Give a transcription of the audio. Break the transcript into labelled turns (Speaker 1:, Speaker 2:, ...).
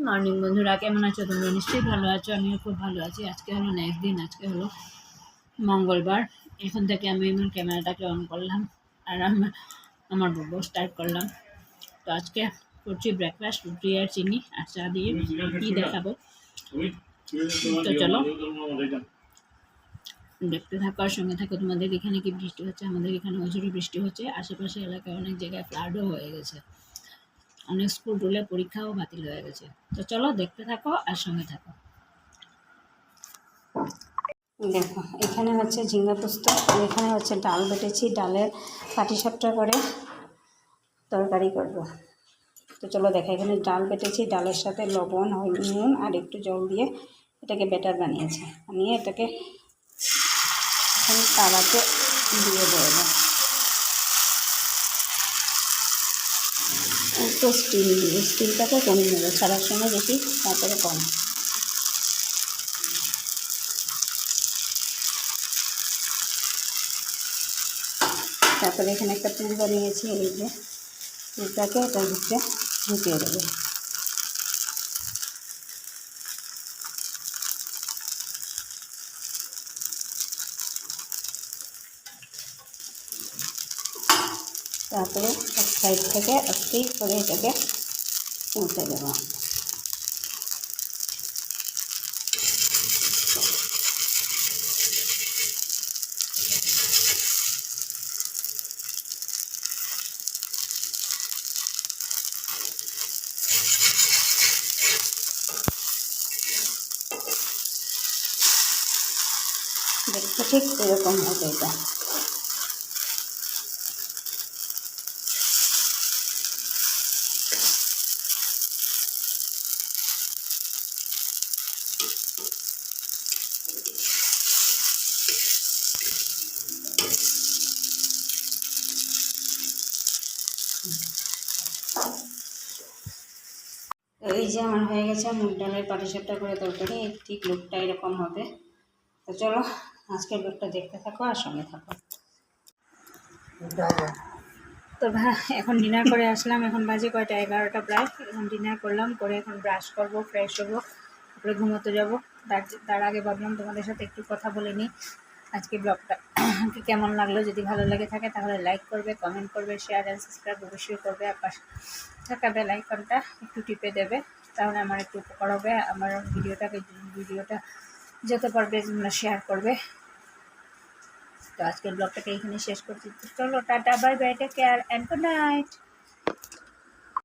Speaker 1: Morning বন্ধুরা, কেমন আছো তোমরা? নিশ্চয়ই ভালো আছো, আমিও খুব ভালো আছি। আজকে হলো নেক্সট দিন, আজকে হলো মঙ্গলবার। এখন থেকে আমি আমার ক্যামেরাটাকে অন করলাম আর আমার বউ স্টার্ট করলাম। তো আজকে করছি ব্রেকফাস্ট, রুটি আর চিনি আর চা দিয়ে। কি দেখাবো তো চলো দেখতে থাকো আর সঙ্গে থাকো। তোমাদের এখানে কি বৃষ্টি হচ্ছে? আমাদের এখানে অঝরে বৃষ্টি হচ্ছে। আশেপাশে এলাকায় অনেক জায়গায় ফ্লাডও হয়ে গেছে, অনেক স্কুল টুলে পরীক্ষাও বাতিল হয়ে গেছে। তো চলো দেখতে থাকো আর সঙ্গে থাকো। দেখো, এখানে হচ্ছে ঝিঙ্গা পোস্ত আর এখানে হচ্ছে ডাল বেটেছি। ডালের পাটিসাপটা করে তরকারি করব। তো চলো দেখা, এখানে ডাল বেটেছি, ডালের সাথে লবণ, নুন আর একটু জল দিয়ে এটাকে ব্যাটার বানিয়েছি। বানিয়ে এটাকে এখন তাওয়াতে দিয়ে দেবো। একটু স্টিল দিয়ে, স্টিলটাকে কমিয়ে নেবো, ছাড়ার সময় বেশি তারপরে কম। তারপরে এখানে একটা পুর বানিয়েছি, এই যে পুরটাকে এটার ভিতরে ঢুকিয়ে দেবো। তারপরে এক সাইড থেকে আস্তেই করে এটাকে উল্টে দেবো। দেখতে ঠিক এরকম হবে এটা। এই যে আমার হয়ে গেছে মুগ ডালের পাটিসাপটা করে তরকারি। ঠিক লুকটা এরকম হবে। তো চলো আজকের লুকটা দেখতে থাকো আর সঙ্গে থাকো। তো এখন ডিনার করে আসলাম। এখন বাজে কয়টা, 11টা প্রায়। এখন ডিনার করলাম, করে এখন ব্রাশ করব, ফ্রেশ হবো, তারপরে ঘুমোতে যাবো। তার আগে ভাবলাম তোমাদের সাথে একটু কথা বলে নিই। আজকে ব্লগটা কেমন লাগলো? যদি ভালো লাগে থাকে তাহলে লাইক করবে, কমেন্ট করবে, শেয়ার অ্যান্ড সাবস্ক্রাইব অবশ্যই করবে। আর পাশে থাকা বেল আইকনটা একটু টিপে দেবে, তাহলে আমার একটু উপকার হবে। আমার ভিডিওটা যত পারবে তোমরা শেয়ার করবে। তো আজকের ব্লগটাকে এখানে শেষ করছি। চলো tata, bye bye, take care and good night.